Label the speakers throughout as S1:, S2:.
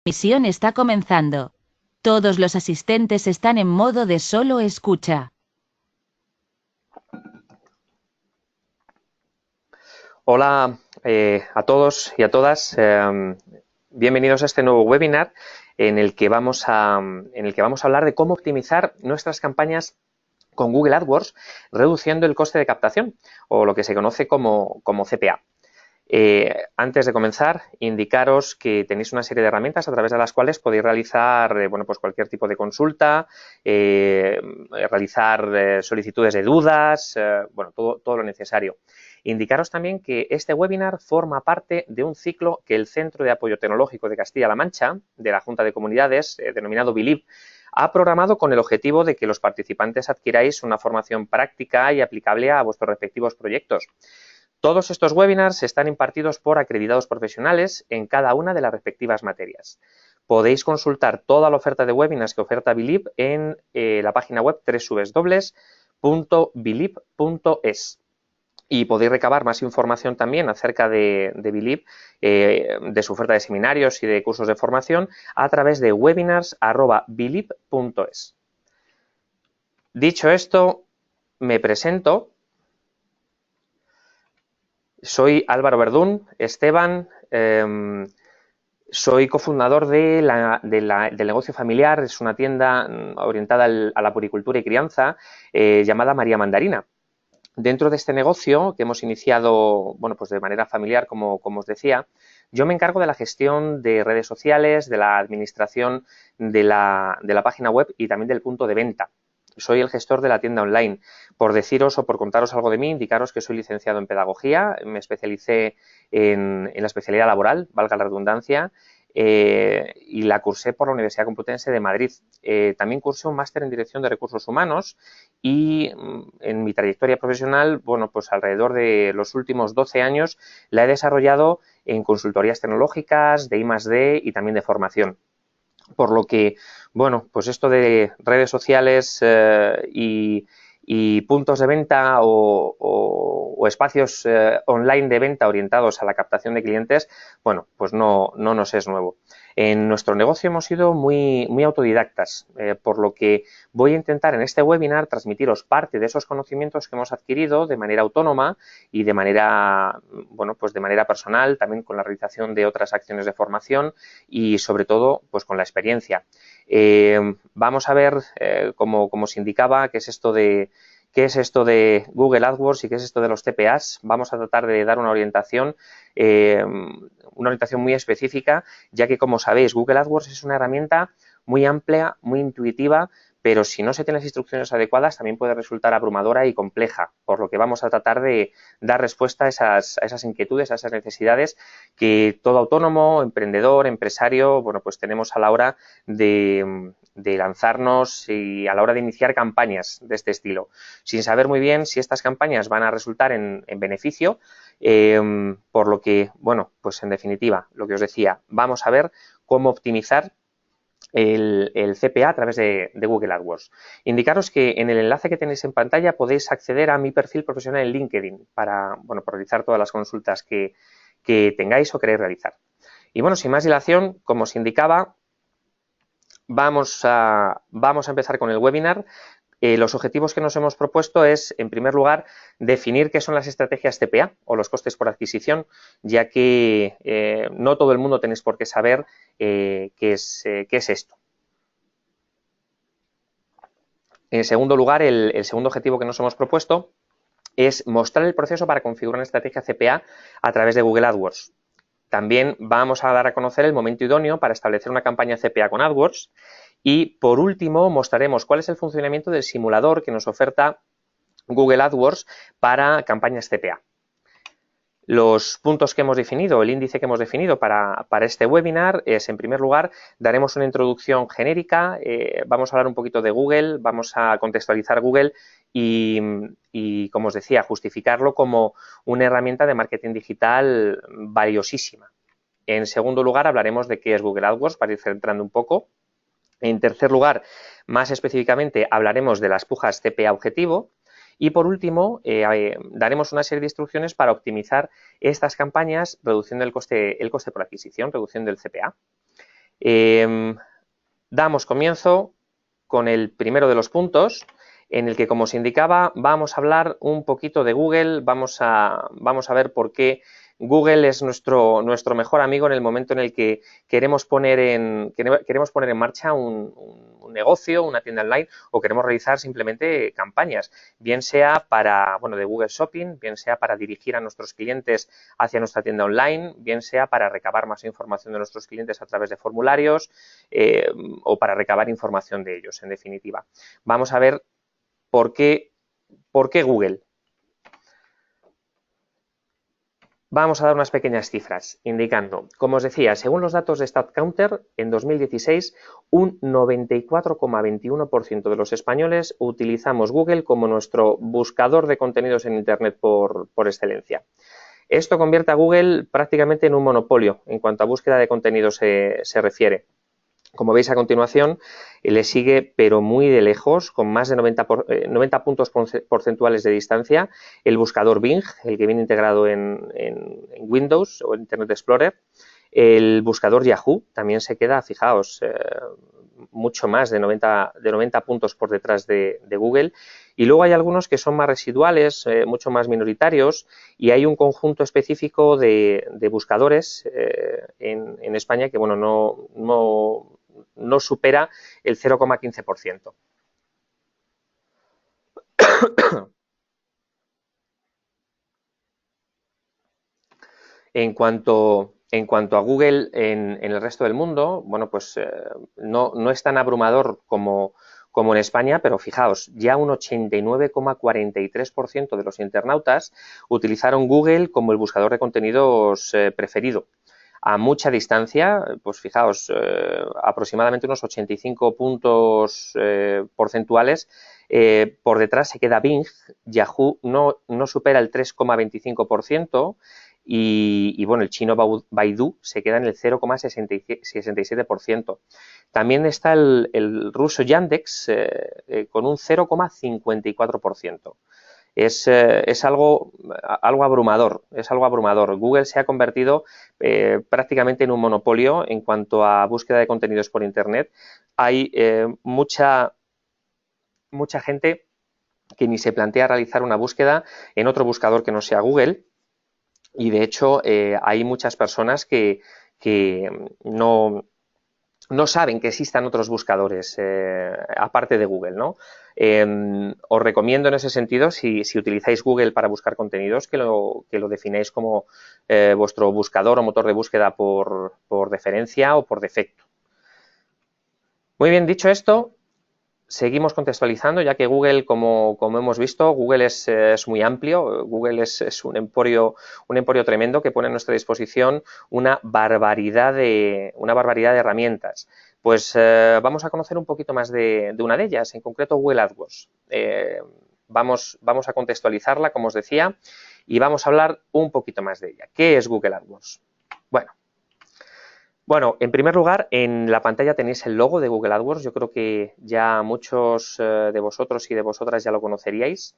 S1: Misión está comenzando. Todos los asistentes están en modo de solo escucha.
S2: Hola a todos y a todas. Bienvenidos a este nuevo webinar en el que vamos a hablar de cómo optimizar nuestras campañas con Google AdWords, reduciendo el coste de captación o lo que se conoce como CPA. Antes de comenzar, indicaros que tenéis una serie de herramientas a través de las cuales podéis realizar pues cualquier tipo de consulta, realizar solicitudes de dudas, todo lo necesario. Indicaros también que este webinar forma parte de un ciclo que el Centro de Apoyo Tecnológico de Castilla-La Mancha, de la Junta de Comunidades, denominado BILIB, ha programado con el objetivo de que los participantes adquiráis una formación práctica y aplicable a vuestros respectivos proyectos. Todos estos webinars están impartidos por acreditados profesionales en cada una de las respectivas materias. Podéis consultar toda la oferta de webinars que oferta BILIB en la página web www.bilib.es. Y podéis recabar más información también acerca de BILIB, de su oferta de seminarios y de cursos de formación a través de webinars@bilib.es. Dicho esto, me presento. Soy Álvaro Verdún Esteban, soy cofundador del negocio familiar. Es una tienda orientada a la puricultura y crianza llamada María Mandarina. Dentro de este negocio que hemos iniciado pues de manera familiar, como os decía, yo me encargo de la gestión de redes sociales, de la administración de la página web y también del punto de venta. Soy el gestor de la tienda online. Por deciros o por contaros algo de mí, indicaros que soy licenciado en pedagogía, me especialicé en la especialidad laboral, valga la redundancia, y la cursé por la Universidad Complutense de Madrid. También cursé un máster en Dirección de Recursos Humanos y en mi trayectoria profesional, pues alrededor de los últimos 12 años la he desarrollado en consultorías tecnológicas, de I+D y también de formación. Por lo que, pues esto de redes sociales y puntos de venta o espacios online de venta orientados a la captación de clientes, pues no nos es nuevo. En nuestro negocio hemos sido muy autodidactas, por lo que voy a intentar en este webinar transmitiros parte de esos conocimientos que hemos adquirido de manera autónoma y de manera, pues de manera personal, también con la realización de otras acciones de formación y sobre todo pues con la experiencia. Vamos a ver, como os indicaba, qué es esto de Google AdWords y qué es esto de los CPAs. Vamos a tratar de dar una orientación muy específica, ya que, como sabéis, Google AdWords es una herramienta muy amplia, muy intuitiva, pero si no se tienen las instrucciones adecuadas también puede resultar abrumadora y compleja, por lo que vamos a tratar de dar respuesta a esas inquietudes, a esas necesidades que todo autónomo, emprendedor, empresario, pues tenemos a la hora de lanzarnos y a la hora de iniciar campañas de este estilo, sin saber muy bien si estas campañas van a resultar en beneficio, por lo que, pues en definitiva, lo que os decía, vamos a ver cómo optimizar el CPA a través de Google AdWords. Indicaros que en el enlace que tenéis en pantalla podéis acceder a mi perfil profesional en LinkedIn para realizar todas las consultas que tengáis o queréis realizar. Y sin más dilación, como os indicaba, vamos a empezar con el webinar. Los objetivos que nos hemos propuesto es, en primer lugar, definir qué son las estrategias CPA o los costes por adquisición, ya que no todo el mundo tenéis por qué saber qué es esto. En segundo lugar, el segundo objetivo que nos hemos propuesto es mostrar el proceso para configurar una estrategia CPA a través de Google AdWords. También vamos a dar a conocer el momento idóneo para establecer una campaña CPA con AdWords. Y, por último, mostraremos cuál es el funcionamiento del simulador que nos oferta Google AdWords para campañas CPA. Los puntos que hemos definido, el índice que hemos definido para este webinar es, en primer lugar, daremos una introducción genérica, vamos a hablar un poquito de Google, vamos a contextualizar Google y, como os decía, justificarlo como una herramienta de marketing digital valiosísima. En segundo lugar, hablaremos de qué es Google AdWords, para ir centrando un poco. En tercer lugar, más específicamente, hablaremos de las pujas CPA objetivo. Y, por último, daremos una serie de instrucciones para optimizar estas campañas, reduciendo el coste por adquisición, reduciendo el CPA. Damos comienzo con el primero de los puntos, en el que, como os indicaba, vamos a hablar un poquito de Google, vamos a ver por qué Google es nuestro mejor amigo en el momento en el que queremos poner en marcha un negocio, una tienda online, o queremos realizar simplemente campañas, bien sea para, de Google Shopping, bien sea para dirigir a nuestros clientes hacia nuestra tienda online, bien sea para recabar más información de nuestros clientes a través de formularios, o para recabar información de ellos, en definitiva. Vamos a ver por qué Google. Vamos a dar unas pequeñas cifras, indicando, como os decía, según los datos de StatCounter, en 2016 un 94,21% de los españoles utilizamos Google como nuestro buscador de contenidos en Internet por excelencia. Esto convierte a Google prácticamente en un monopolio en cuanto a búsqueda de contenidos se refiere. Como veis a continuación, le sigue, pero muy de lejos, con más de 90 puntos porcentuales de distancia, el buscador Bing, el que viene integrado en Windows o en Internet Explorer. El buscador Yahoo también se queda, fijaos, mucho más de 90 puntos por detrás de Google. Y luego hay algunos que son más residuales, mucho más minoritarios, y hay un conjunto específico de buscadores en España que, no supera el 0,15%. En cuanto a Google en el resto del mundo, no es tan abrumador como en España, pero fijaos, ya un 89,43% de los internautas utilizaron Google como el buscador de contenidos preferido. A mucha distancia, pues fijaos, aproximadamente unos 85 puntos porcentuales por detrás se queda Bing. Yahoo no supera el 3,25%. Y el chino Baidu se queda en el 0,67%. También está el ruso Yandex con un 0,54%. Es algo abrumador, Google se ha convertido prácticamente en un monopolio en cuanto a búsqueda de contenidos por Internet. Hay mucha gente que ni se plantea realizar una búsqueda en otro buscador que no sea Google. Y de hecho hay muchas personas que no saben que existan otros buscadores aparte de Google, ¿no? Os recomiendo en ese sentido, si utilizáis Google para buscar contenidos, que lo defináis como vuestro buscador o motor de búsqueda por deferencia o por defecto. Muy bien, dicho esto, seguimos contextualizando, ya que Google, como hemos visto, Google es muy amplio. Google es un emporio tremendo que pone a nuestra disposición una barbaridad de herramientas. Pues vamos a conocer un poquito más de una de ellas, en concreto Google AdWords. Vamos a contextualizarla, como os decía, y vamos a hablar un poquito más de ella. ¿Qué es Google AdWords? Bueno, en primer lugar, en la pantalla tenéis el logo de Google AdWords. Yo creo que ya muchos de vosotros y de vosotras ya lo conoceríais.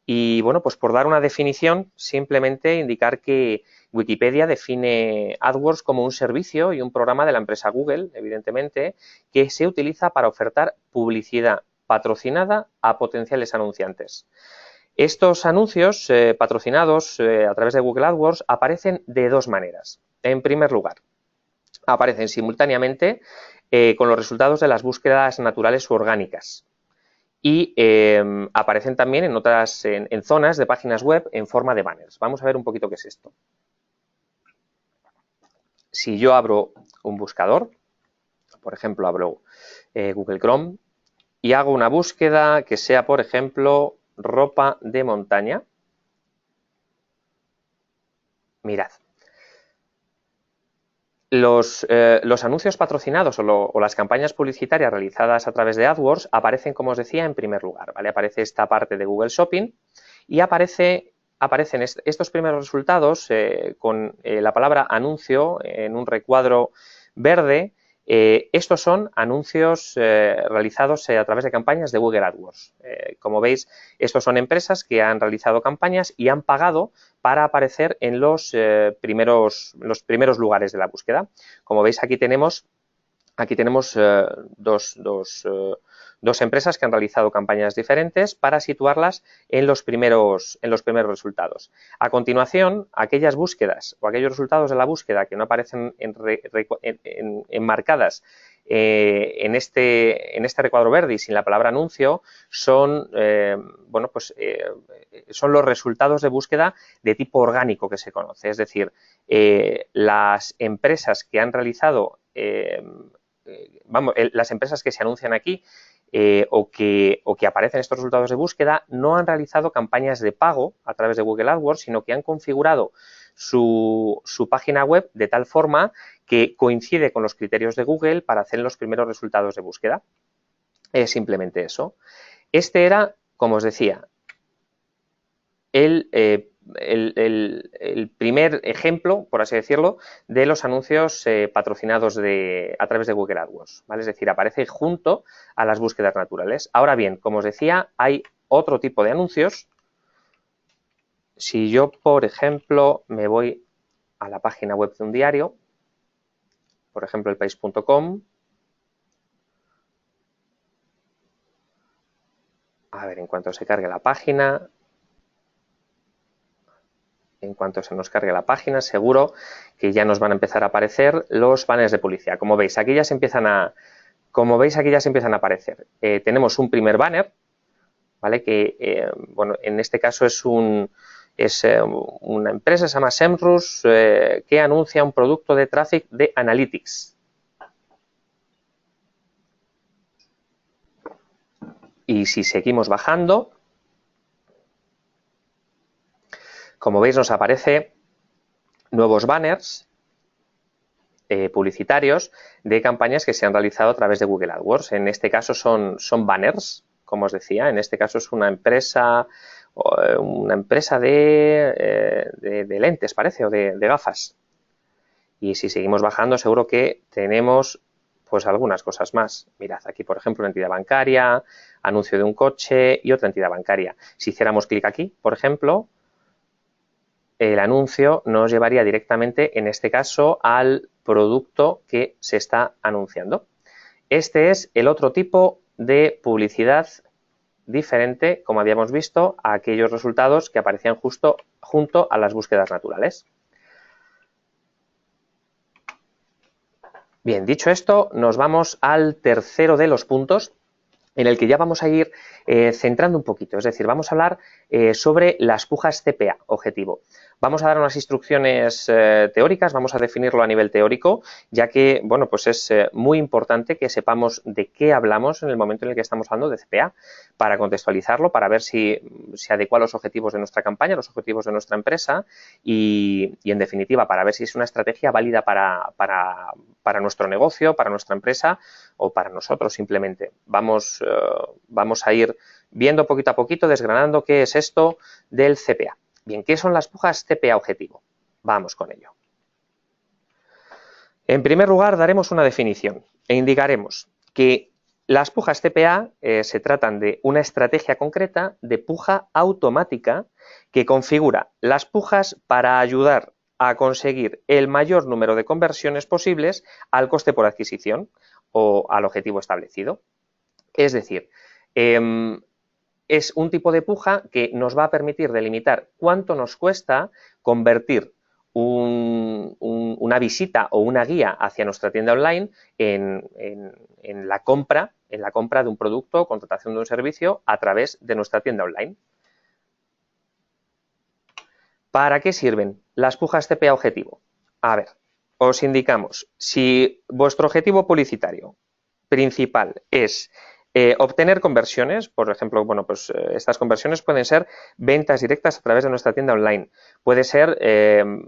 S2: Y pues por dar una definición, simplemente indicar que Wikipedia define AdWords como un servicio y un programa de la empresa Google, evidentemente, que se utiliza para ofertar publicidad patrocinada a potenciales anunciantes. Estos anuncios patrocinados a través de Google AdWords aparecen de dos maneras. En primer lugar, aparecen simultáneamente con los resultados de las búsquedas naturales u orgánicas y aparecen también en zonas de páginas web en forma de banners. Vamos a ver un poquito qué es esto. Si yo abro un buscador, por ejemplo, abro Google Chrome y hago una búsqueda que sea, por ejemplo, ropa de montaña, mirad. Los anuncios patrocinados o las campañas publicitarias realizadas a través de AdWords aparecen, como os decía, en primer lugar, ¿vale? Aparece esta parte de Google Shopping y aparecen estos primeros resultados con la palabra anuncio en un recuadro verde. Estos son anuncios realizados a través de campañas de Google AdWords. Como veis, estos son empresas que han realizado campañas y han pagado para aparecer en los primeros lugares de la búsqueda. Como veis, aquí tenemos Aquí tenemos dos empresas que han realizado campañas diferentes para situarlas en los primeros resultados. A continuación, aquellas búsquedas o aquellos resultados de la búsqueda que no aparecen enmarcadas en este recuadro verde y sin la palabra anuncio son, son los resultados de búsqueda de tipo orgánico que se conoce. Es decir, las empresas que han realizado las empresas que se anuncian aquí o que aparecen estos resultados de búsqueda no han realizado campañas de pago a través de Google AdWords, sino que han configurado su página web de tal forma que coincide con los criterios de Google para hacer los primeros resultados de búsqueda. Es simplemente eso. Este era, como os decía, el primer ejemplo, por así decirlo, de los anuncios patrocinados a través de Google AdWords, ¿vale? Es decir, aparece junto a las búsquedas naturales. Ahora bien, como os decía, hay otro tipo de anuncios. Si yo, por ejemplo, me voy a la página web de un diario, por ejemplo, elpaís.com, a ver, en cuanto se cargue la página, en cuanto se nos cargue la página, seguro que ya nos van a empezar a aparecer los banners de publicidad. Como veis, aquí ya se empiezan a aparecer. Tenemos un primer banner, ¿vale? Que, bueno, en este caso es una empresa, se llama Semrush, que anuncia un producto de Traffic de Analytics. Y si seguimos bajando, como veis, nos aparece nuevos banners publicitarios de campañas que se han realizado a través de Google AdWords. En este caso son banners, como os decía. En este caso es una empresa de lentes, parece, o de gafas. Y si seguimos bajando, seguro que tenemos pues algunas cosas más. Mirad, aquí, por ejemplo, una entidad bancaria, anuncio de un coche y otra entidad bancaria. Si hiciéramos clic aquí, por ejemplo, el anuncio nos llevaría directamente, en este caso, al producto que se está anunciando. Este es el otro tipo de publicidad diferente, como habíamos visto, a aquellos resultados que aparecían justo junto a las búsquedas naturales. Bien, dicho esto, nos vamos al tercero de los puntos en el que ya vamos a ir centrando un poquito. Es decir, vamos a hablar sobre las pujas CPA objetivo. Vamos a dar unas instrucciones teóricas, vamos a definirlo a nivel teórico, ya que, bueno, pues es muy importante que sepamos de qué hablamos en el momento en el que estamos hablando de CPA, para contextualizarlo, para ver si se adecua a los objetivos de nuestra campaña, los objetivos de nuestra empresa y en definitiva, para ver si es una estrategia válida para nuestro negocio, para nuestra empresa o para nosotros simplemente. Vamos a ir viendo poquito a poquito, desgranando qué es esto del CPA. Bien, ¿qué son las pujas CPA objetivo? Vamos con ello. En primer lugar, daremos una definición e indicaremos que las pujas CPA se tratan de una estrategia concreta de puja automática que configura las pujas para ayudar a conseguir el mayor número de conversiones posibles al coste por adquisición o al objetivo establecido. Es decir, es un tipo de puja que nos va a permitir delimitar cuánto nos cuesta convertir una visita o una guía hacia nuestra tienda online en la compra de un producto o contratación de un servicio a través de nuestra tienda online. ¿Para qué sirven las pujas CPA objetivo? A ver, os indicamos, si vuestro objetivo publicitario principal es obtener conversiones, por ejemplo, bueno, pues estas conversiones pueden ser ventas directas a través de nuestra tienda online, puede ser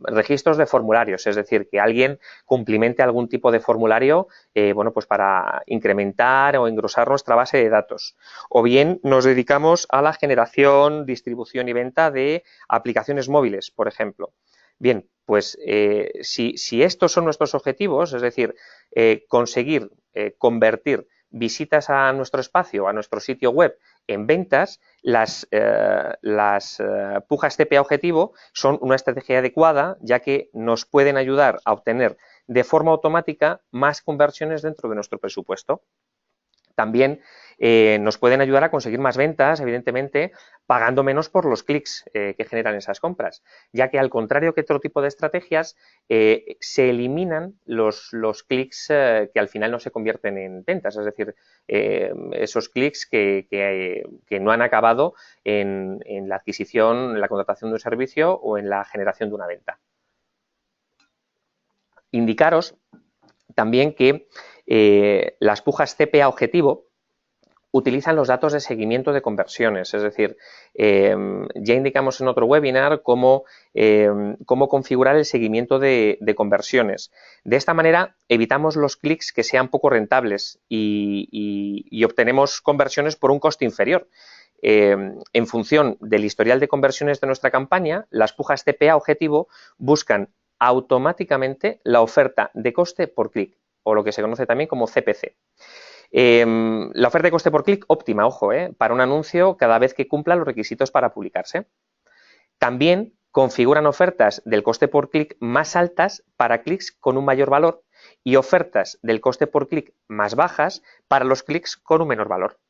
S2: registros de formularios, es decir, que alguien cumplimente algún tipo de formulario, bueno, pues para incrementar o engrosar nuestra base de datos, o bien nos dedicamos a la generación, distribución y venta de aplicaciones móviles, por ejemplo. Bien, pues si estos son nuestros objetivos, es decir, conseguir convertir visitas a nuestro espacio, a nuestro sitio web en ventas, las pujas CPA objetivo son una estrategia adecuada, ya que nos pueden ayudar a obtener de forma automática más conversiones dentro de nuestro presupuesto. También nos pueden ayudar a conseguir más ventas, evidentemente, pagando menos por los clics que generan esas compras, ya que al contrario que otro tipo de estrategias, se eliminan los clics que al final no se convierten en ventas, es decir, esos clics que no han acabado en la adquisición, en la contratación de un servicio o en la generación de una venta. Indicaros también que las pujas CPA objetivo utilizan los datos de seguimiento de conversiones, es decir, ya indicamos en otro webinar cómo configurar el seguimiento de conversiones. De esta manera evitamos los clics que sean poco rentables y obtenemos conversiones por un coste inferior. En función del historial de conversiones de nuestra campaña, las pujas CPA objetivo buscan automáticamente la oferta de coste por clic, o lo que se conoce también como CPC. La oferta de coste por clic óptima, ojo, para un anuncio cada vez que cumpla los requisitos para publicarse. También configuran ofertas del coste por clic más altas para clics con un mayor valor y ofertas del coste por clic más bajas para los clics con un menor valor.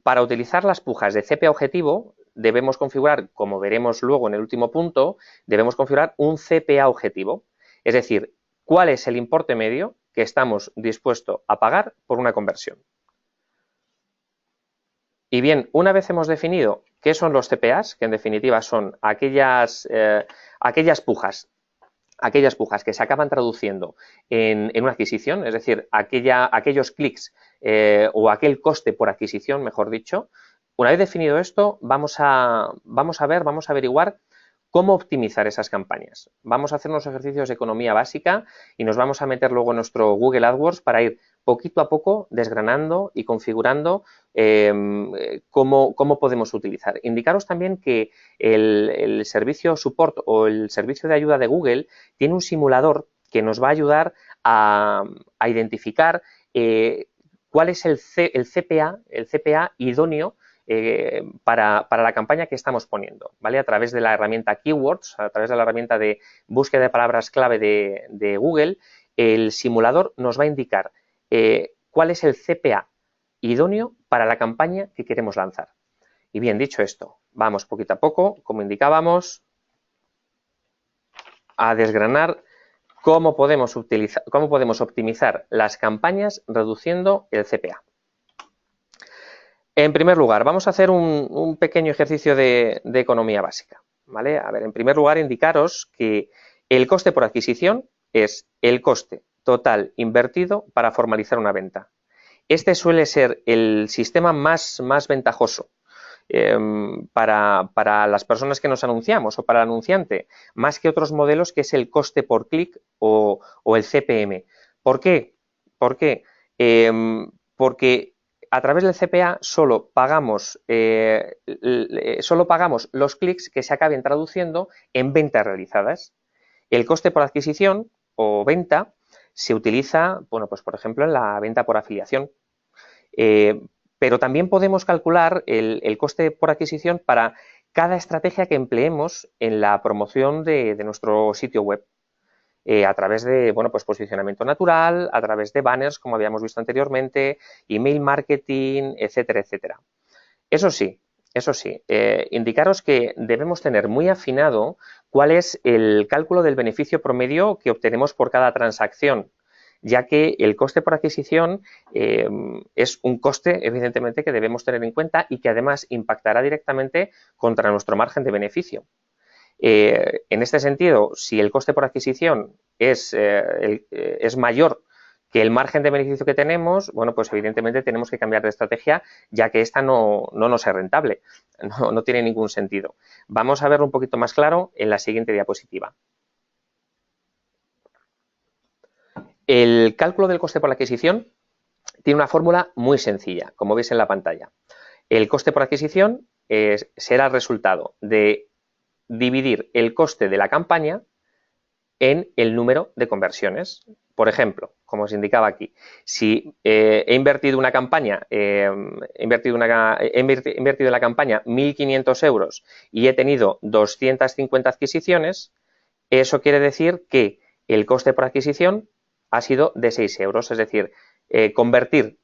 S2: Para utilizar las pujas de CPA objetivo debemos configurar, como veremos luego en el último punto, debemos configurar un CPA objetivo, es decir, cuál es el importe medio que estamos dispuestos a pagar por una conversión. Y bien, una vez hemos definido qué son los CPAs, que en definitiva son aquellas pujas que se acaban traduciendo en una adquisición, es decir, aquellos clics o aquel coste por adquisición, mejor dicho. Una vez definido esto, vamos a averiguar cómo optimizar esas campañas. Vamos a hacer unos ejercicios de economía básica y nos vamos a meter luego en nuestro Google AdWords para ir poquito a poco desgranando y configurando cómo podemos utilizar. Indicaros también que el servicio support o el servicio de ayuda de Google tiene un simulador que nos va a ayudar a identificar cuál es el CPA idóneo para la campaña que estamos poniendo, ¿vale? A través de la herramienta Keywords, a través de la herramienta de búsqueda de palabras clave de Google, el simulador nos va a indicar cuál es el CPA idóneo para la campaña que queremos lanzar. Y bien, dicho esto, vamos poquito a poco, como indicábamos, a desgranar cómo podemos optimizar las campañas reduciendo el CPA. En primer lugar, vamos a hacer un pequeño ejercicio de economía básica, ¿vale? A ver, en primer lugar, indicaros que el coste por adquisición es el coste total invertido para formalizar una venta. Este suele ser el sistema más ventajoso para las personas que nos anunciamos o para el anunciante, más que otros modelos que es el coste por clic o el CPM. ¿Por qué? Porque a través del CPA solo pagamos los clics que se acaben traduciendo en ventas realizadas. El coste por adquisición o venta se utiliza, bueno, pues por ejemplo en la venta por afiliación. Pero también podemos calcular el coste por adquisición para cada estrategia que empleemos en la promoción de nuestro sitio web. A través de, bueno, pues posicionamiento natural, a través de banners, como habíamos visto anteriormente, email marketing, etcétera, etcétera. Eso sí, indicaros que debemos tener muy afinado cuál es el cálculo del beneficio promedio que obtenemos por cada transacción, ya que el coste por adquisición es un coste, evidentemente, que debemos tener en cuenta y que además impactará directamente contra nuestro margen de beneficio. En este sentido, si el coste por adquisición es mayor que el margen de beneficio que tenemos, bueno, pues evidentemente tenemos que cambiar de estrategia, ya que esta no nos es rentable, no tiene ningún sentido. Vamos a verlo un poquito más claro en la siguiente diapositiva. El cálculo del coste por adquisición tiene una fórmula muy sencilla, como veis en la pantalla. El coste por adquisición será el resultado de dividir el coste de la campaña en el número de conversiones. Por ejemplo, como os indicaba aquí, si he invertido en la campaña 1.500 euros y he tenido 250 adquisiciones, eso quiere decir que el coste por adquisición ha sido de 6 euros, es decir, convertir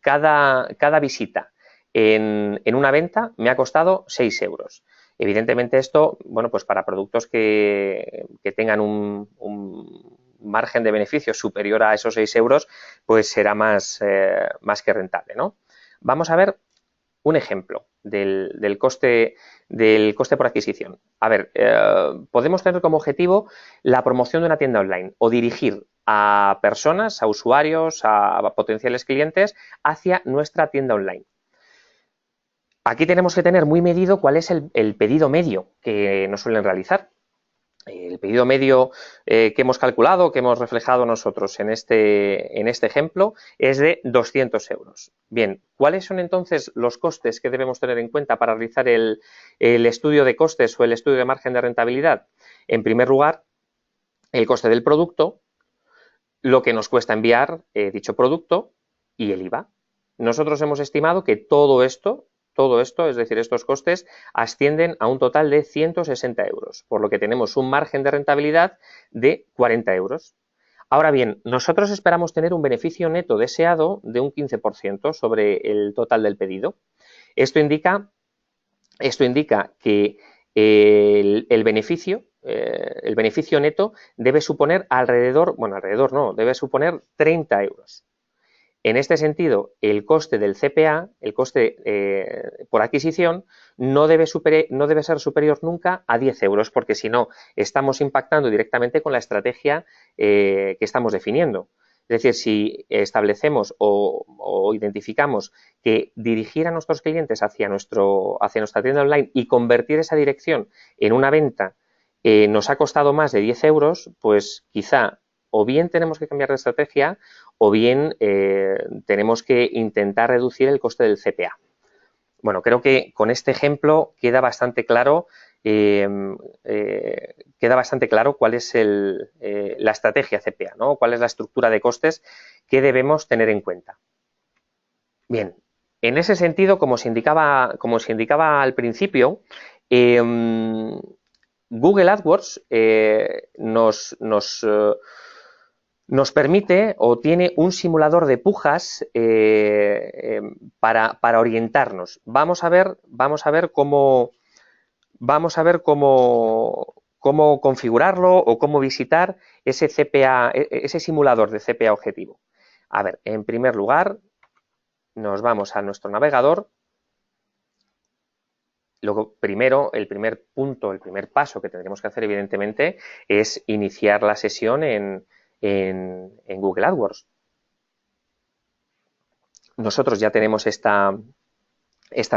S2: cada visita en una venta me ha costado 6 euros. Evidentemente esto, bueno, pues para productos que tengan un margen de beneficio superior a esos 6 euros, pues será más que rentable, ¿no? Vamos a ver un ejemplo del coste por adquisición. A ver, podemos tener como objetivo la promoción de una tienda online o dirigir a personas, a usuarios, a potenciales clientes hacia nuestra tienda online. Aquí tenemos que tener muy medido cuál es el pedido medio que nos suelen realizar. El pedido medio que hemos calculado, que hemos reflejado nosotros en este ejemplo, es de 200 euros. Bien, ¿cuáles son entonces los costes que debemos tener en cuenta para realizar el estudio de costes o el estudio de margen de rentabilidad? En primer lugar, el coste del producto, lo que nos cuesta enviar dicho producto y el IVA. Nosotros hemos estimado que todo esto, es decir, estos costes, ascienden a un total de 160 euros, por lo que tenemos un margen de rentabilidad de 40 euros. Ahora bien, nosotros esperamos tener un beneficio neto deseado de un 15% sobre el total del pedido. Esto indica que el beneficio neto debe suponer debe suponer 30 euros. En este sentido, el coste del CPA, el coste por adquisición, no debe ser superior nunca a 10 euros, porque si no, estamos impactando directamente con la estrategia que estamos definiendo. Es decir, si establecemos o identificamos que dirigir a nuestros clientes hacia nuestra tienda online y convertir esa dirección en una venta nos ha costado más de 10 euros, pues quizá o bien tenemos que cambiar de estrategia o bien tenemos que intentar reducir el coste del CPA. Bueno, creo que con este ejemplo queda bastante claro cuál es la estrategia CPA, ¿no? Cuál es la estructura de costes que debemos tener en cuenta. Bien, en ese sentido, como se indicaba al principio, Google AdWords nos permite o tiene un simulador de pujas para orientarnos. Vamos a ver cómo configurarlo o cómo visitar ese CPA, ese simulador de CPA objetivo. A ver, en primer lugar, nos vamos a nuestro navegador. Luego, el primer paso que tendremos que hacer, evidentemente, es iniciar la sesión en Google AdWords. Nosotros ya tenemos esta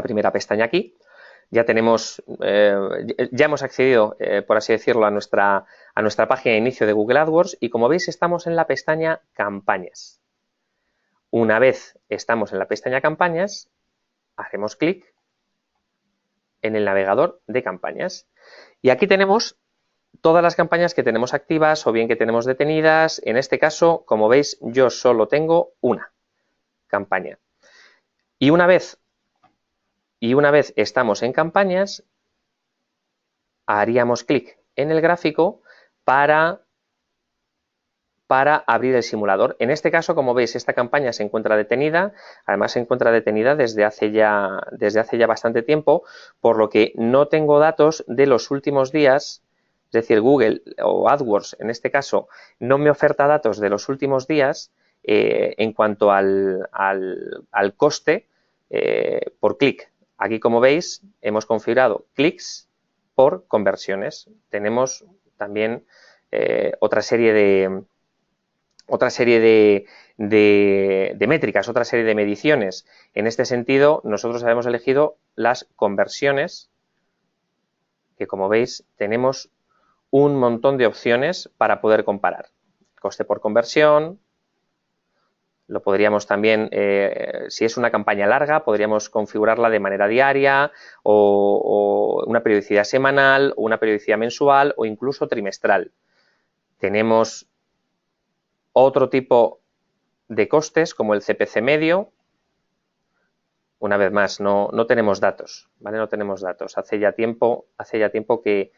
S2: primera pestaña aquí. Ya hemos accedido, por así decirlo, a nuestra página de inicio de Google AdWords y, como veis, estamos en la pestaña Campañas. Una vez estamos en la pestaña Campañas, hacemos clic en el navegador de campañas. Y aquí tenemos todas las campañas que tenemos activas o bien que tenemos detenidas. En este caso, como veis, yo solo tengo una campaña. Y una vez estamos en campañas, haríamos clic en el gráfico para abrir el simulador. En este caso, como veis, esta campaña se encuentra detenida. Además, se encuentra detenida desde hace ya bastante tiempo, por lo que no tengo datos de los últimos días. Es decir, Google o AdWords, en este caso, no me oferta datos de los últimos días en cuanto al coste por clic. Aquí, como veis, hemos configurado clics por conversiones. Tenemos también otra serie de métricas, otra serie de mediciones. En este sentido, nosotros hemos elegido las conversiones, que, como veis, tenemos un montón de opciones para poder comparar. Coste por conversión. Lo podríamos también, si es una campaña larga, podríamos configurarla de manera diaria o una periodicidad semanal o una periodicidad mensual o incluso trimestral. Tenemos otro tipo de costes como el CPC medio. Una vez más, no tenemos datos, ¿vale? No tenemos datos. Hace ya tiempo que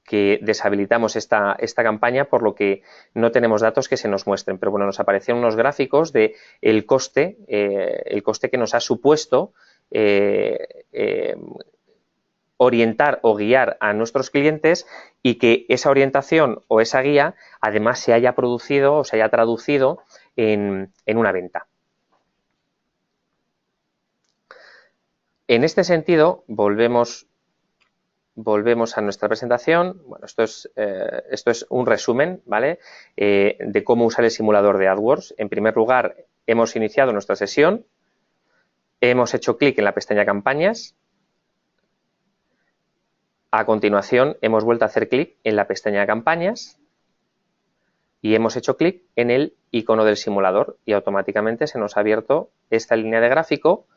S2: que deshabilitamos esta campaña, por lo que no tenemos datos que se nos muestren. Pero bueno, nos aparecen unos gráficos de el coste que nos ha supuesto orientar o guiar a nuestros clientes, y que esa orientación o esa guía además se haya producido o se haya traducido en una venta. En este sentido, volvemos a nuestra presentación. Bueno, esto es un resumen, ¿vale? De cómo usar el simulador de AdWords. En primer lugar, hemos iniciado nuestra sesión, hemos hecho clic en la pestaña Campañas. A continuación, hemos vuelto a hacer clic en la pestaña Campañas y hemos hecho clic en el icono del simulador, y automáticamente se nos ha abierto esta línea de gráfico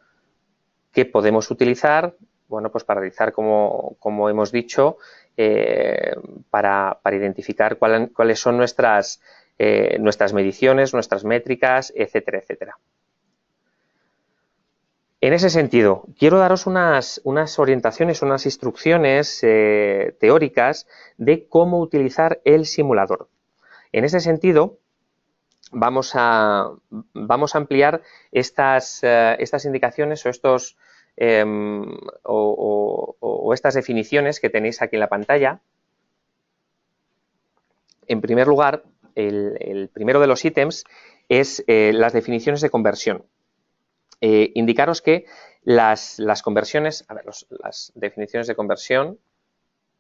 S2: que podemos utilizar, bueno, pues para realizar, como hemos dicho, para identificar cuáles son nuestras mediciones, nuestras métricas, etcétera, etcétera. En ese sentido, quiero daros unas orientaciones, unas instrucciones teóricas de cómo utilizar el simulador. En ese sentido, vamos a ampliar estas indicaciones o estas definiciones que tenéis aquí en la pantalla. En primer lugar, el primero de los ítems es las definiciones de conversión. Indicaros que las conversiones, las definiciones de conversión,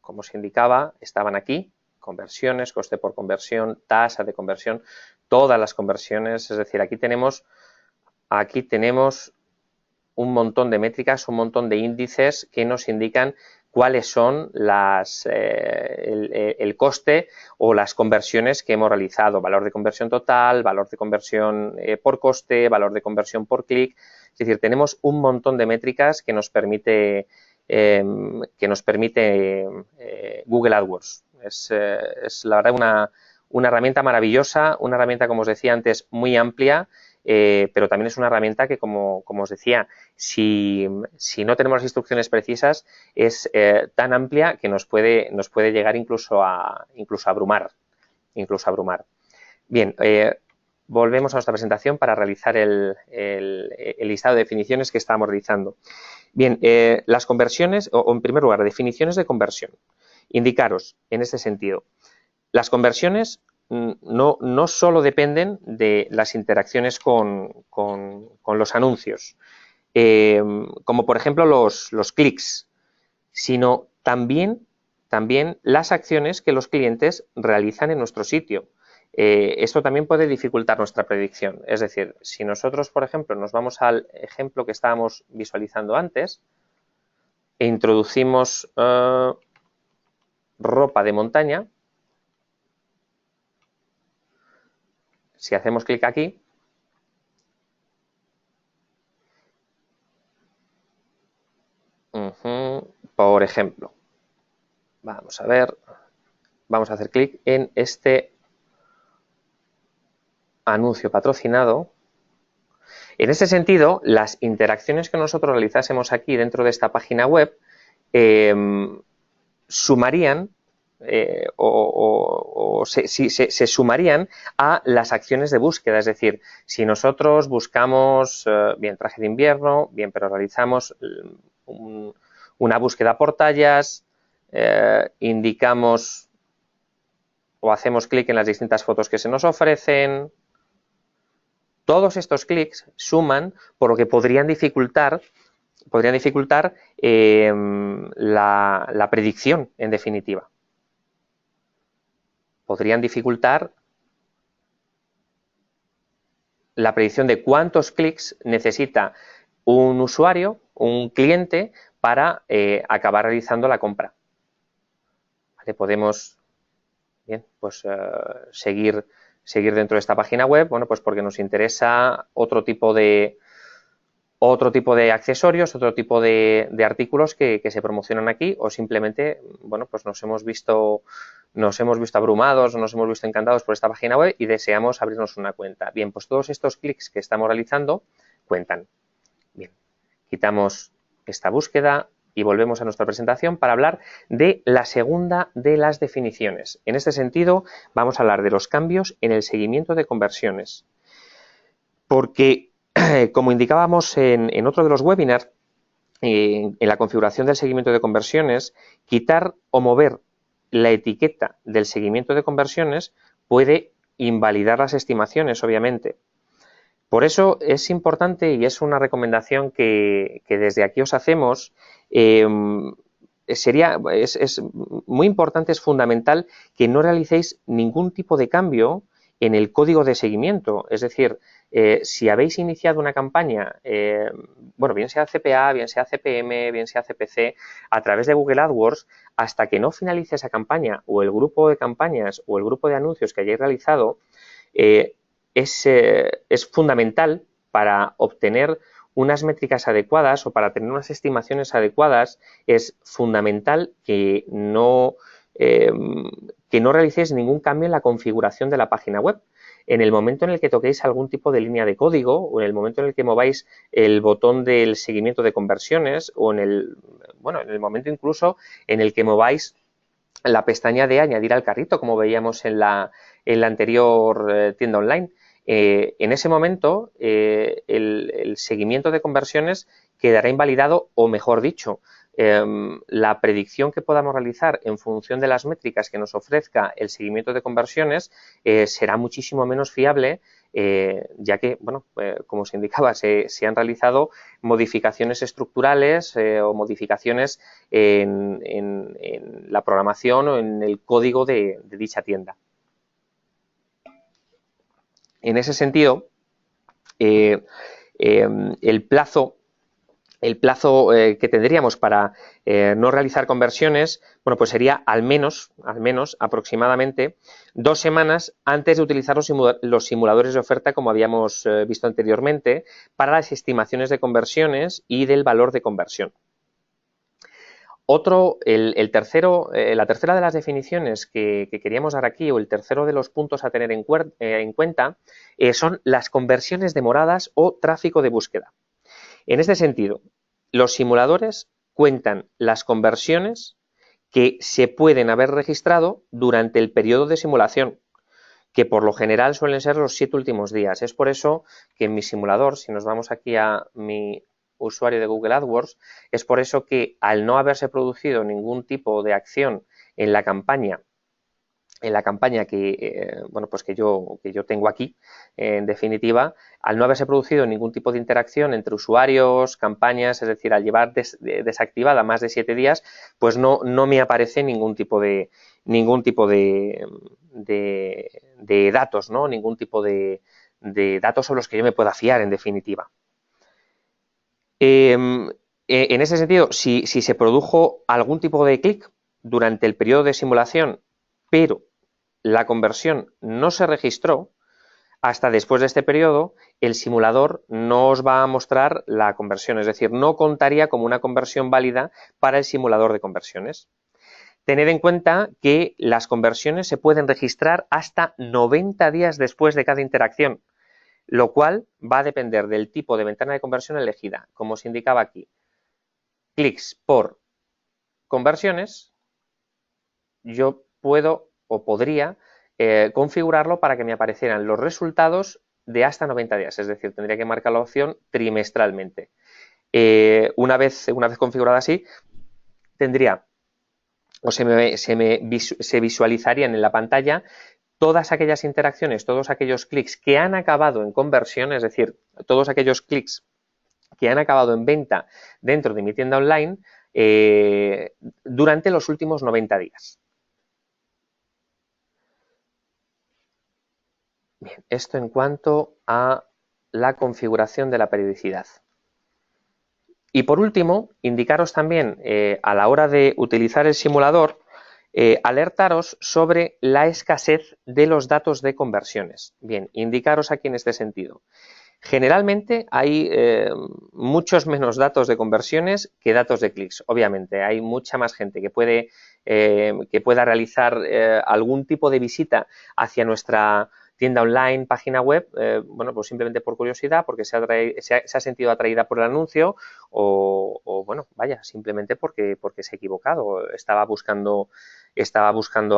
S2: como se indicaba, estaban aquí: conversiones, coste por conversión, tasa de conversión, todas las conversiones. Es decir, aquí tenemos un montón de métricas, un montón de índices que nos indican cuáles son el coste o las conversiones que hemos realizado: valor de conversión total, valor de conversión por coste, valor de conversión por clic. Es decir, tenemos un montón de métricas que nos permite Google AdWords. Es la verdad una herramienta maravillosa, una herramienta, como os decía antes, muy amplia, pero también es una herramienta que, como os decía, si no tenemos las instrucciones precisas, es tan amplia que nos puede llegar incluso a abrumar. Bien, volvemos a nuestra presentación para realizar el listado de definiciones que estábamos realizando. Bien, las conversiones, o en primer lugar, definiciones de conversión. Indicaros, en este sentido, las conversiones no solo dependen de las interacciones con los anuncios, como por ejemplo los clics, sino también las acciones que los clientes realizan en nuestro sitio. Esto también puede dificultar nuestra predicción. Es decir, si nosotros, por ejemplo, nos vamos al ejemplo que estábamos visualizando antes e introducimos ropa de montaña, si hacemos clic aquí, por ejemplo, vamos a ver, vamos a hacer clic en este anuncio patrocinado. En ese sentido, las interacciones que nosotros realizásemos aquí dentro de esta página web sumarían se sumarían a las acciones de búsqueda. Es decir, si nosotros buscamos bien traje de invierno, bien, pero realizamos una búsqueda por tallas, indicamos o hacemos clic en las distintas fotos que se nos ofrecen, todos estos clics suman, por lo que podrían dificultar la predicción, en definitiva. Podrían dificultar la predicción de cuántos clics necesita un usuario, un cliente, para acabar realizando la compra. ¿Vale? Podemos pues, seguir dentro de esta página web, bueno, pues porque nos interesa otro tipo de accesorios, otro tipo de artículos que se promocionan aquí, o simplemente, bueno, pues nos hemos visto abrumados, nos hemos visto encantados por esta página web y deseamos abrirnos una cuenta. Bien, pues todos estos clics que estamos realizando cuentan. Bien, quitamos esta búsqueda, y volvemos a nuestra presentación para hablar de la segunda de las definiciones. En este sentido, vamos a hablar de los cambios en el seguimiento de conversiones. Porque, como indicábamos en otro de los webinars, en la configuración del seguimiento de conversiones, quitar o mover la etiqueta del seguimiento de conversiones puede invalidar las estimaciones, obviamente. Por eso es importante y es una recomendación que desde aquí os hacemos. Es muy importante, es fundamental que no realicéis ningún tipo de cambio en el código de seguimiento. Es decir, si habéis iniciado una campaña, bueno, bien sea CPA, bien sea CPM, bien sea CPC, a través de Google AdWords, hasta que no finalice esa campaña o el grupo de campañas o el grupo de anuncios que hayáis realizado, es fundamental para obtener unas métricas adecuadas o para tener unas estimaciones adecuadas. Es fundamental que no realicéis ningún cambio en la configuración de la página web. En el momento en el que toquéis algún tipo de línea de código o en el momento en el que mováis el botón del seguimiento de conversiones o en el momento incluso en el que mováis la pestaña de añadir al carrito, como veíamos en la anterior tienda online. En ese momento, el seguimiento de conversiones quedará invalidado, o mejor dicho, la predicción que podamos realizar en función de las métricas que nos ofrezca el seguimiento de conversiones será muchísimo menos fiable, ya que, bueno, como se indicaba, se han realizado modificaciones estructurales o modificaciones en la programación o en el código de dicha tienda. En ese sentido, el plazo que tendríamos para no realizar conversiones, bueno, pues sería al menos aproximadamente 2 semanas antes de utilizar los simuladores de oferta, como habíamos visto anteriormente, para las estimaciones de conversiones y del valor de conversión. La tercera de las definiciones que queríamos dar aquí, o el tercero de los puntos a tener en cuenta, son las conversiones demoradas o tráfico de búsqueda. En este sentido, los simuladores cuentan las conversiones que se pueden haber registrado durante el periodo de simulación, que por lo general suelen ser los 7 últimos días. Es por eso que en mi simulador, si nos vamos aquí a mi usuario de Google AdWords, es por eso que al no haberse producido ningún tipo de acción en la campaña que, bueno, pues que yo tengo aquí, en definitiva, al no haberse producido ningún tipo de interacción entre usuarios, campañas, es decir, al llevar desactivada más de 7 días, pues no me aparece ningún tipo de datos, ¿no? Ningún tipo de datos sobre los que yo me pueda fiar, en definitiva. En ese sentido, si se produjo algún tipo de clic durante el periodo de simulación, pero la conversión no se registró, hasta después de este periodo, el simulador no os va a mostrar la conversión, es decir, no contaría como una conversión válida para el simulador de conversiones. Tened en cuenta que las conversiones se pueden registrar hasta 90 días después de cada interacción, lo cual va a depender del tipo de ventana de conversión elegida. Como os indicaba aquí, clics por conversiones, yo puedo o podría configurarlo para que me aparecieran los resultados de hasta 90 días, es decir, tendría que marcar la opción trimestralmente. Una vez configurada así, tendría o se visualizarían en la pantalla todas aquellas interacciones, todos aquellos clics que han acabado en conversión, es decir, todos aquellos clics que han acabado en venta dentro de mi tienda online durante los últimos 90 días. Bien, esto en cuanto a la configuración de la periodicidad. Y por último, indicaros también a la hora de utilizar el simulador, alertaros sobre la escasez de los datos de conversiones. Bien, indicaros aquí en este sentido. Generalmente hay muchos menos datos de conversiones que datos de clics. Obviamente, hay mucha más gente que pueda realizar algún tipo de visita hacia nuestra tienda online, página web, bueno, pues simplemente por curiosidad, porque se ha sentido atraída por el anuncio bueno, vaya, simplemente porque se ha equivocado, estaba buscando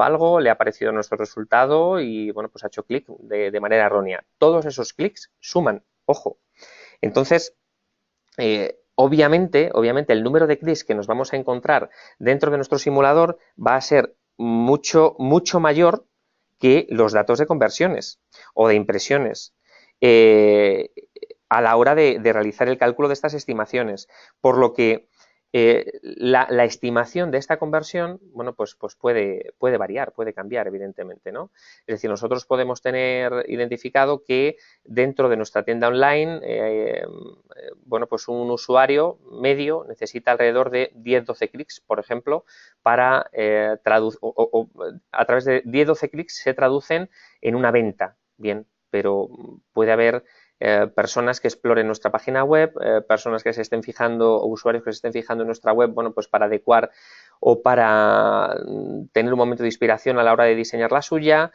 S2: algo, le ha aparecido nuestro resultado y, bueno, pues ha hecho clic de manera errónea. Todos esos clics suman, ojo. Entonces, obviamente, el número de clics que nos vamos a encontrar dentro de nuestro simulador va a ser mucho mayor que los datos de conversiones o de impresiones a la hora de realizar el cálculo de estas estimaciones. Por lo que la estimación de esta conversión, bueno, pues puede variar, puede cambiar, evidentemente, ¿no? Es decir, nosotros podemos tener identificado que dentro de nuestra tienda online, bueno, pues un usuario medio necesita alrededor de 10-12 clics, por ejemplo, para a través de 10-12 clics se traducen en una venta, bien, pero puede haber personas que exploren nuestra página web, personas que se estén fijando, o usuarios que se estén fijando en nuestra web, bueno, pues para adecuar o para tener un momento de inspiración a la hora de diseñar la suya,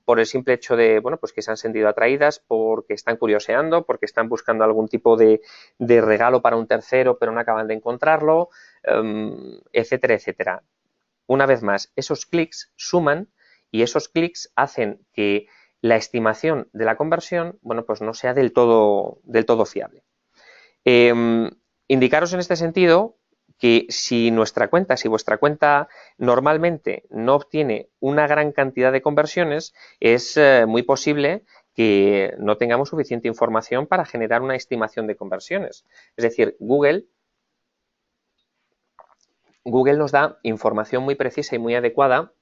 S2: por el simple hecho de, bueno, pues que se han sentido atraídas, porque están curioseando, porque están buscando algún tipo de regalo para un tercero, pero no acaban de encontrarlo, etcétera, etcétera. Una vez más, esos clics suman y esos clics hacen que la estimación de la conversión, bueno, pues no sea del todo fiable. Indicaros en este sentido que si vuestra cuenta normalmente no obtiene una gran cantidad de conversiones, es muy posible que no tengamos suficiente información para generar una estimación de conversiones. Es decir, Google nos da información muy precisa y muy adecuada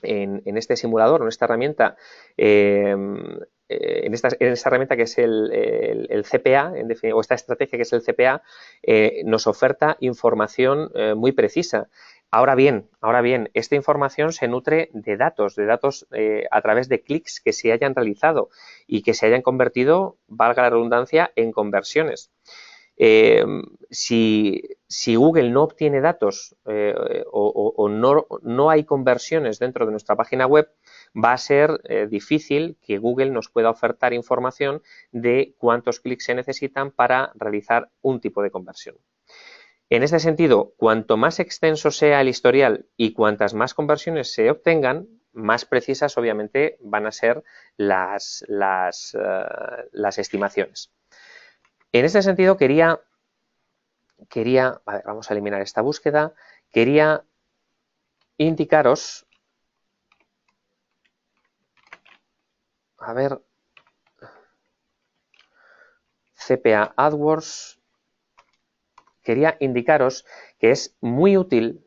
S2: en este simulador, en esta herramienta, en esta herramienta que es el CPA, o esta estrategia que es el CPA, nos oferta información muy precisa. Ahora bien, esta información se nutre de datos a través de clics que se hayan realizado y que se hayan convertido, valga la redundancia, en conversiones. Si Google no obtiene datos o no hay conversiones dentro de nuestra página web, va a ser difícil que Google nos pueda ofertar información de cuántos clics se necesitan para realizar un tipo de conversión. En este sentido, cuanto más extenso sea el historial y cuantas más conversiones se obtengan, más precisas obviamente van a ser las estimaciones. En este sentido, a ver, vamos a eliminar esta búsqueda, quería indicaros, a ver, CPA AdWords, quería indicaros que es muy útil,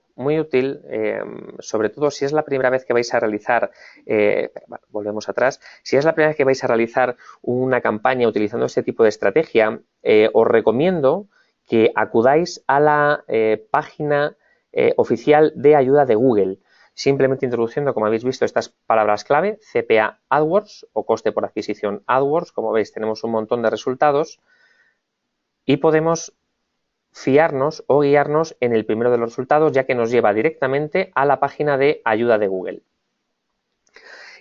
S2: sobre todo si es la primera vez que vais a realizar, bueno, volvemos atrás, si es la primera vez que vais a realizar una campaña utilizando este tipo de estrategia, os recomiendo que acudáis a la página oficial de ayuda de Google, simplemente introduciendo, como habéis visto, estas palabras clave, CPA AdWords o coste por adquisición AdWords. Como veis, tenemos un montón de resultados y podemos fiarnos o guiarnos en el primero de los resultados, ya que nos lleva directamente a la página de ayuda de Google.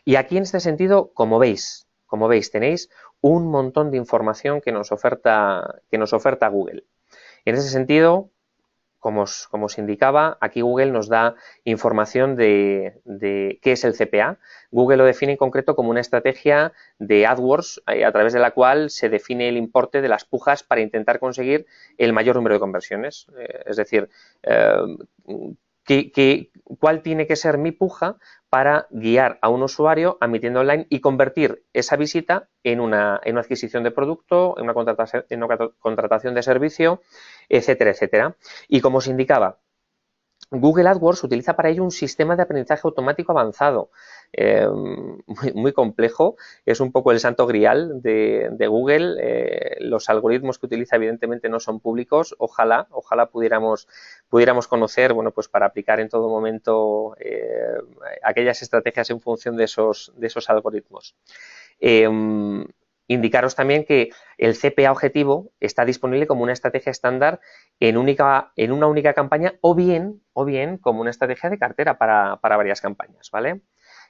S2: Y aquí, en este sentido, como veis, tenéis un montón de información que nos oferta Google. En ese sentido, como os indicaba, aquí Google nos da información de qué es el CPA. Google lo define en concreto como una estrategia de AdWords a través de la cual se define el importe de las pujas para intentar conseguir el mayor número de conversiones. Es decir, ¿cuál tiene que ser mi puja para guiar a un usuario a mi tienda online y convertir esa visita en una adquisición de producto, en una contratación de servicio, etcétera, etcétera? Y como os indicaba, Google AdWords utiliza para ello un sistema de aprendizaje automático avanzado, muy complejo, es un poco el santo grial de Google. Los algoritmos que utiliza evidentemente no son públicos, ojalá pudiéramos conocer, bueno, pues para aplicar en todo momento aquellas estrategias en función de esos algoritmos. Indicaros también que el CPA objetivo está disponible como una estrategia estándar en una única campaña o bien como una estrategia de cartera para varias campañas, ¿vale?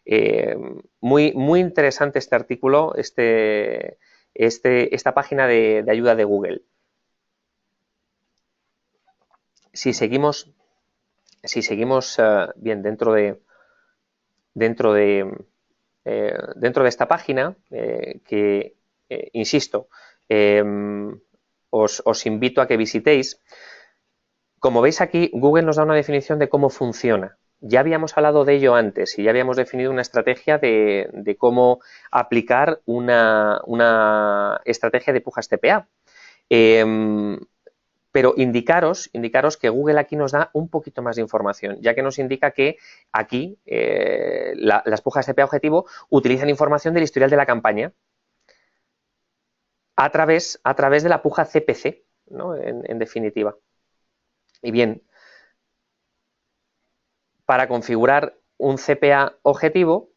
S2: Muy interesante este artículo, esta página de ayuda de Google. Si seguimos bien dentro de esta página, insisto, os invito a que visitéis. Como veis aquí, Google nos da una definición de cómo funciona. Ya habíamos hablado de ello antes y ya habíamos definido una estrategia de cómo aplicar una estrategia de pujas CPA. Pero indicaros que Google aquí nos da un poquito más de información, ya que nos indica que aquí las pujas CPA objetivo utilizan información del historial de la campaña a través de la puja CPC, ¿no? En definitiva. Y bien, para configurar un CPA objetivo,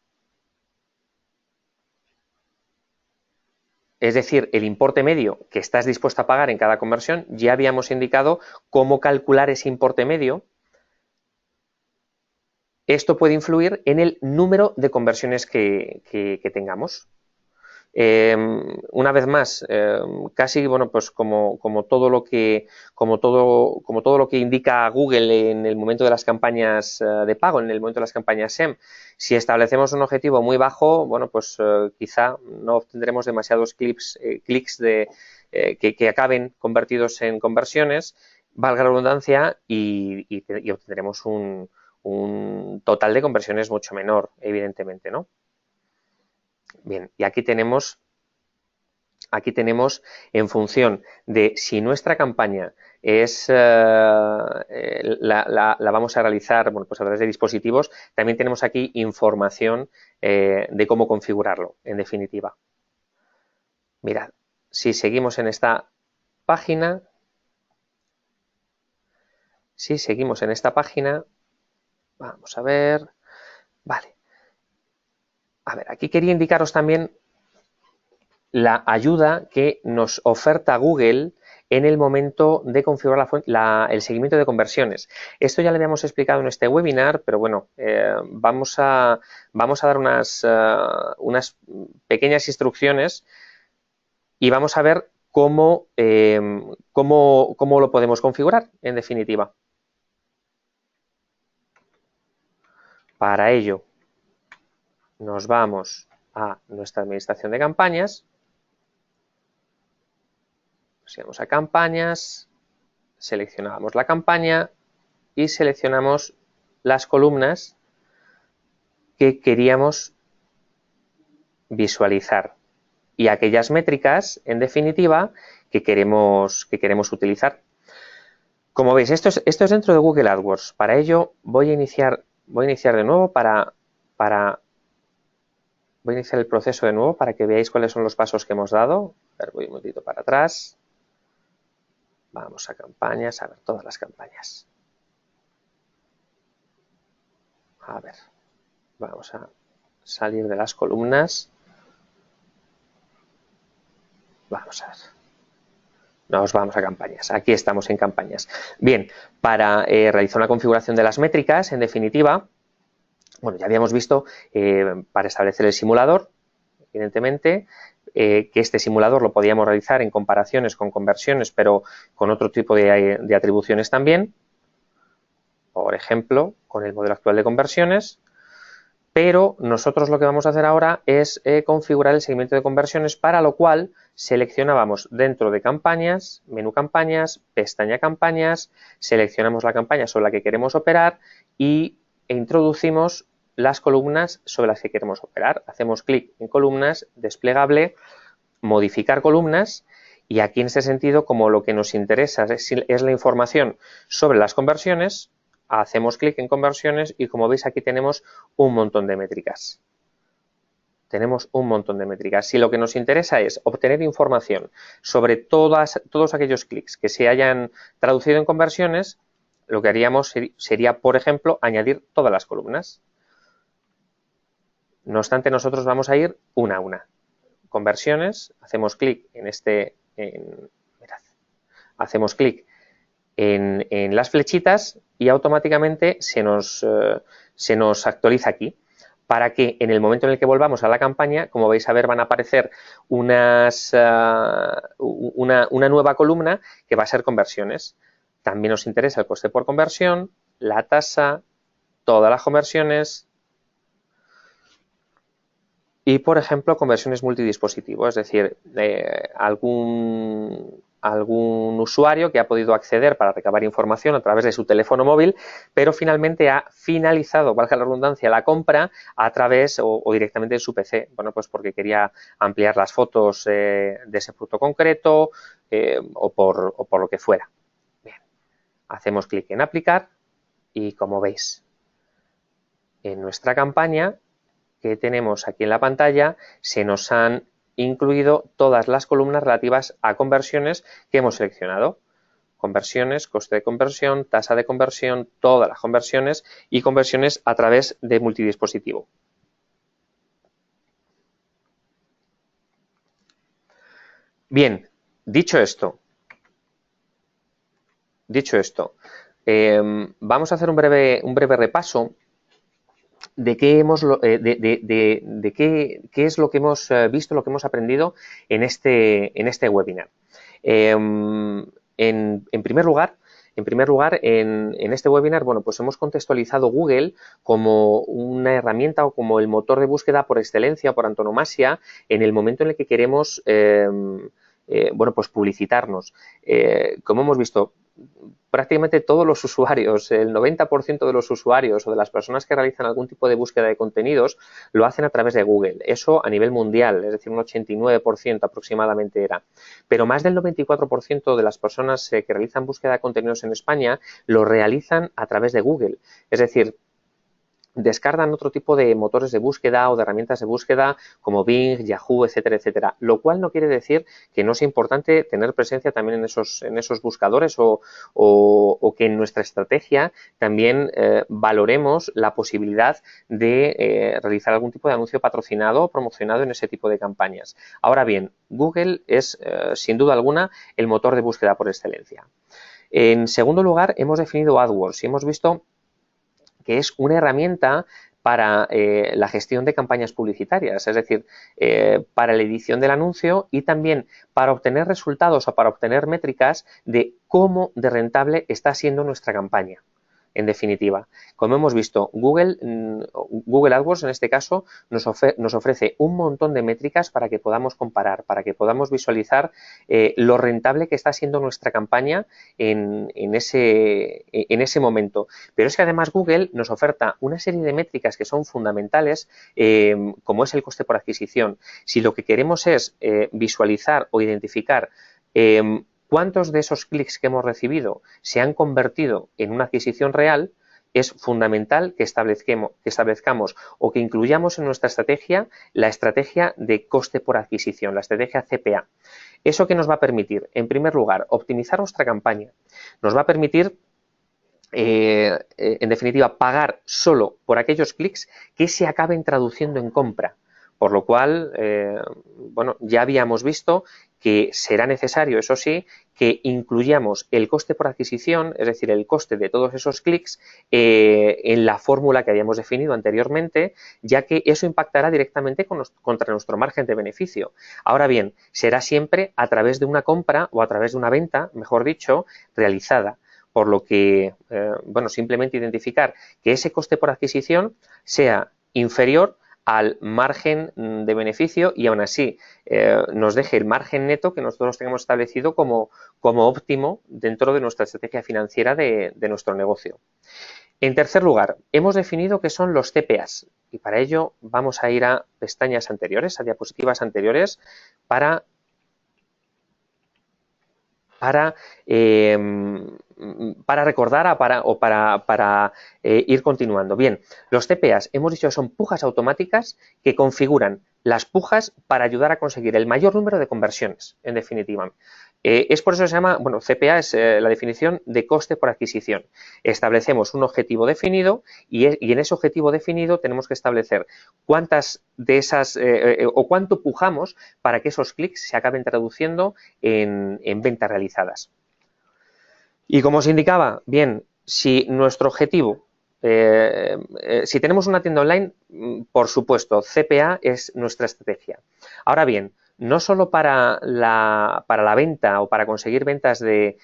S2: es decir, el importe medio que estás dispuesto a pagar en cada conversión, ya habíamos indicado cómo calcular ese importe medio. Esto puede influir en el número de conversiones que tengamos. Una vez más, casi bueno, pues como todo lo que indica Google en el momento de las campañas de pago, en el momento de las campañas SEM, si establecemos un objetivo muy bajo, bueno, pues quizá no obtendremos demasiados clics que acaben convertidos en conversiones, valga la redundancia, y obtendremos un total de conversiones mucho menor, evidentemente, ¿no? Bien, y aquí tenemos en función de si nuestra campaña es la vamos a realizar, bueno, pues a través de dispositivos, también tenemos aquí información de cómo configurarlo, en definitiva. Mirad, si seguimos en esta página, vamos a ver, vale. A ver, aquí quería indicaros también la ayuda que nos oferta Google en el momento de configurar el seguimiento de conversiones. Esto ya lo habíamos explicado en este webinar, pero bueno, vamos a dar unas pequeñas instrucciones y vamos a ver cómo lo podemos configurar, en definitiva. Para ello, nos vamos a nuestra administración de campañas. Vamos a campañas, seleccionamos la campaña y seleccionamos las columnas que queríamos visualizar y aquellas métricas, en definitiva, que queremos utilizar. Como veis, esto es dentro de Google AdWords. Para ello voy a iniciar de nuevo voy a iniciar el proceso de nuevo para que veáis cuáles son los pasos que hemos dado. A ver, voy un momentito para atrás. Vamos a campañas, a ver todas las campañas. A ver, vamos a salir de las columnas. Vamos a ver. Nos vamos a campañas. Aquí estamos en campañas. Bien, para realizar una configuración de las métricas, en definitiva, bueno, ya habíamos visto para establecer el simulador, evidentemente, que este simulador lo podíamos realizar en comparaciones con conversiones, pero con otro tipo de atribuciones también. Por ejemplo, con el modelo actual de conversiones. Pero nosotros lo que vamos a hacer ahora es configurar el seguimiento de conversiones, para lo cual seleccionábamos dentro de campañas, menú campañas, pestaña campañas, seleccionamos la campaña sobre la que queremos operar e introducimos las columnas sobre las que queremos operar. Hacemos clic en columnas, desplegable, modificar columnas, y aquí en este sentido, como lo que nos interesa es la información sobre las conversiones, hacemos clic en conversiones y como veis aquí tenemos un montón de métricas. Si lo que nos interesa es obtener información sobre todos aquellos clics que se hayan traducido en conversiones, lo que haríamos sería, por ejemplo, añadir todas las columnas. No obstante, nosotros vamos a ir una a una. Conversiones, hacemos clic hacemos clic en las flechitas y automáticamente se nos actualiza aquí. para que en el momento en el que volvamos a la campaña, como vais a ver, van a aparecer una nueva columna que va a ser conversiones. También nos interesa el coste por conversión, la tasa, todas las conversiones y, por ejemplo, conversiones multidispositivo, es decir, algún usuario que ha podido acceder para recabar información a través de su teléfono móvil, pero finalmente ha finalizado, valga la redundancia, la compra a través o directamente de su PC. Bueno, pues porque quería ampliar las fotos de ese producto concreto o por lo que fuera. Bien, hacemos clic en aplicar y, como veis, en nuestra campaña que tenemos aquí en la pantalla se nos han incluido todas las columnas relativas a conversiones que hemos seleccionado. Conversiones, coste de conversión, tasa de conversión, todas las conversiones y conversiones a través de multidispositivo. Bien, dicho esto, vamos a hacer un breve repaso de qué es lo que hemos visto, lo que hemos aprendido en este webinar. En primer lugar, en este webinar, bueno, pues hemos contextualizado Google como una herramienta o como el motor de búsqueda por excelencia, por antonomasia, en el momento en el que queremos, bueno, pues publicitarnos. Como hemos visto, prácticamente todos los usuarios, el 90% de los usuarios o de las personas que realizan algún tipo de búsqueda de contenidos lo hacen a través de Google. Eso a nivel mundial, es decir, un 89% aproximadamente era. Pero más del 94% de las personas que realizan búsqueda de contenidos en España lo realizan a través de Google. Es decir, descargan otro tipo de motores de búsqueda o de herramientas de búsqueda como Bing, Yahoo, etcétera, etcétera. Lo cual no quiere decir que no sea importante tener presencia también en esos buscadores o que en nuestra estrategia también valoremos la posibilidad de realizar algún tipo de anuncio patrocinado o promocionado en ese tipo de campañas. Ahora bien, Google es sin duda alguna el motor de búsqueda por excelencia. En segundo lugar, hemos definido AdWords y hemos visto que es una herramienta para la gestión de campañas publicitarias, es decir, para la edición del anuncio y también para obtener resultados o para obtener métricas de cómo de rentable está siendo nuestra campaña. En definitiva, como hemos visto, Google AdWords en este caso nos ofrece un montón de métricas para que podamos comparar, para que podamos visualizar lo rentable que está siendo nuestra campaña en ese momento. Pero es que además Google nos oferta una serie de métricas que son fundamentales, como es el coste por adquisición. Si lo que queremos es visualizar o identificar cuántos de esos clics que hemos recibido se han convertido en una adquisición real, es fundamental que establezcamos o que incluyamos en nuestra estrategia la estrategia de coste por adquisición, la estrategia CPA. ¿Eso qué nos va a permitir? En primer lugar, optimizar nuestra campaña. Nos va a permitir, en definitiva, pagar solo por aquellos clics que se acaben traduciendo en compra. Por lo cual, bueno, ya habíamos visto que será necesario, eso sí, que incluyamos el coste por adquisición, es decir, el coste de todos esos clics en la fórmula que habíamos definido anteriormente, ya que eso impactará directamente contra nuestro margen de beneficio. Ahora bien, será siempre a través de una compra o a través de una venta, mejor dicho, realizada. Por lo que, bueno, simplemente identificar que ese coste por adquisición sea inferior al margen de beneficio y aún así nos deje el margen neto que nosotros tengamos establecido como óptimo dentro de nuestra estrategia financiera de nuestro negocio. En tercer lugar, hemos definido qué son los CPAs y para ello vamos a ir a pestañas anteriores, a diapositivas anteriores para recordar para ir continuando. Bien, los CPAs, hemos dicho que son pujas automáticas que configuran las pujas para ayudar a conseguir el mayor número de conversiones, en definitiva. Es por eso que se llama, bueno, CPA es la definición de coste por adquisición. Establecemos un objetivo definido y en ese objetivo definido tenemos que establecer cuántas de esas o cuánto pujamos para que esos clics se acaben traduciendo en ventas realizadas. Y como os indicaba, bien, si nuestro objetivo si tenemos una tienda online, por supuesto, CPA es nuestra estrategia. Ahora bien, no solo para la venta o para conseguir ventas de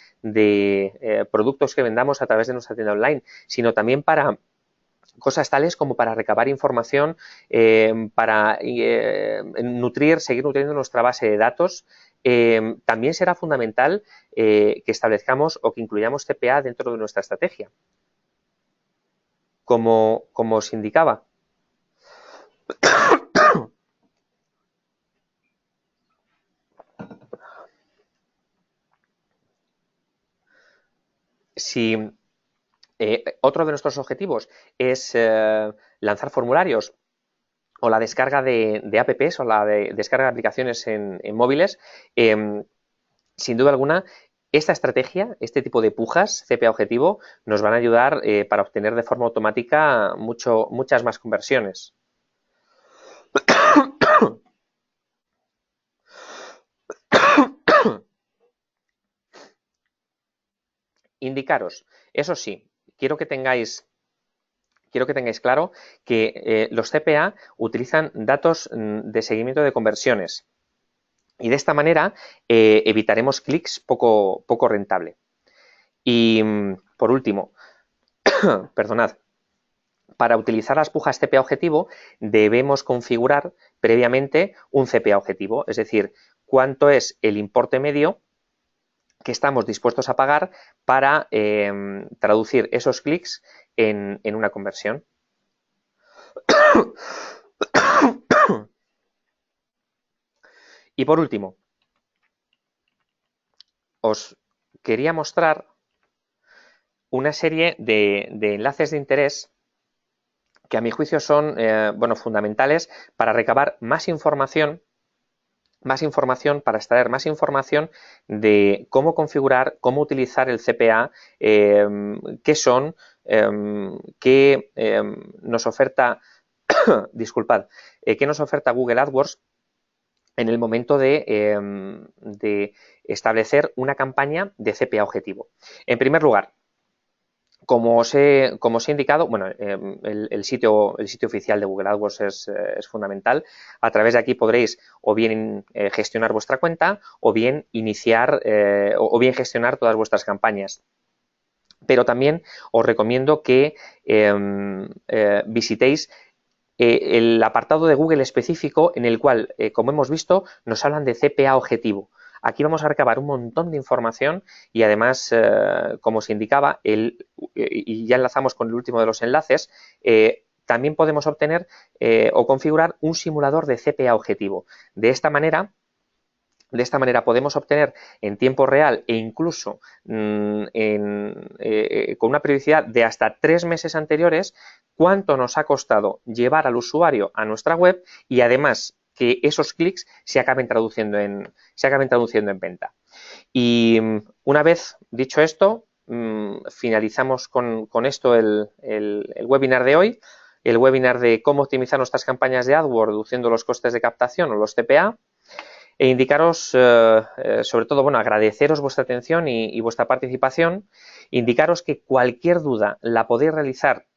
S2: productos que vendamos a través de nuestra tienda online, sino también para cosas tales como para recabar información, para seguir nutriendo nuestra base de datos. También será fundamental que establezcamos o que incluyamos CPA dentro de nuestra estrategia. Como os indicaba. Si otro de nuestros objetivos es lanzar formularios o la descarga de apps o la descarga de aplicaciones en móviles, sin duda alguna, esta estrategia, este tipo de pujas CPA objetivo, nos van a ayudar para obtener de forma automática muchas más conversiones. Indicaros, eso sí, quiero que tengáis claro que los CPA utilizan datos de seguimiento de conversiones y de esta manera evitaremos clics poco rentable. Y por último, perdonad, para utilizar las pujas CPA objetivo debemos configurar previamente un CPA objetivo, es decir, cuánto es el importe medio que estamos dispuestos a pagar para traducir esos clics en una conversión. Y por último, os quería mostrar una serie de enlaces de interés que a mi juicio son fundamentales para recabar más información, para extraer más información de cómo configurar, cómo utilizar el CPA, qué son, qué nos oferta, disculpad, qué nos oferta Google AdWords en el momento de establecer una campaña de CPA objetivo. En primer lugar, como os he indicado, bueno, el sitio oficial de Google AdWords es fundamental. A través de aquí podréis o bien gestionar vuestra cuenta o bien iniciar o bien gestionar todas vuestras campañas. Pero también os recomiendo que visitéis el apartado de Google específico en el cual, como hemos visto, nos hablan de CPA objetivo. Aquí vamos a recabar un montón de información y además, como os indicaba, y ya enlazamos con el último de los enlaces, también podemos obtener o configurar un simulador de CPA objetivo. De esta manera podemos obtener en tiempo real e incluso con una periodicidad de hasta 3 meses anteriores cuánto nos ha costado llevar al usuario a nuestra web y además que esos clics se acaben traduciendo en venta. Y una vez dicho esto, finalizamos con esto el webinar de hoy, el webinar de cómo optimizar nuestras campañas de AdWords reduciendo los costes de captación o los CPA. E indicaros, sobre todo, agradeceros vuestra atención y vuestra participación, indicaros que cualquier duda la podéis realizar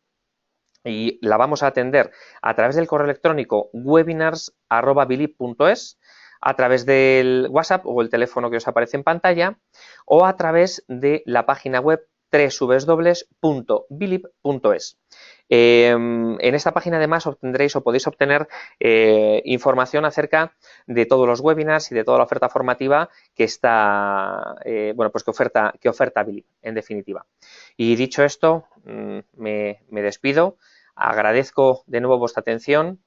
S2: y la vamos a atender a través del correo electrónico webinars@bilib.es, a través del WhatsApp o el teléfono que os aparece en pantalla o a través de la página web www.bilib.es. En esta página además obtendréis o podéis obtener información acerca de todos los webinars y de toda la oferta formativa que está, que oferta Bilib, en definitiva. Y dicho esto, me despido. Agradezco de nuevo vuestra atención.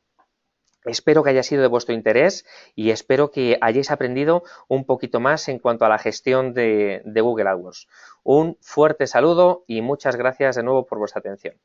S2: Espero que haya sido de vuestro interés y espero que hayáis aprendido un poquito más en cuanto a la gestión de Google AdWords. Un fuerte saludo y muchas gracias de nuevo por vuestra atención.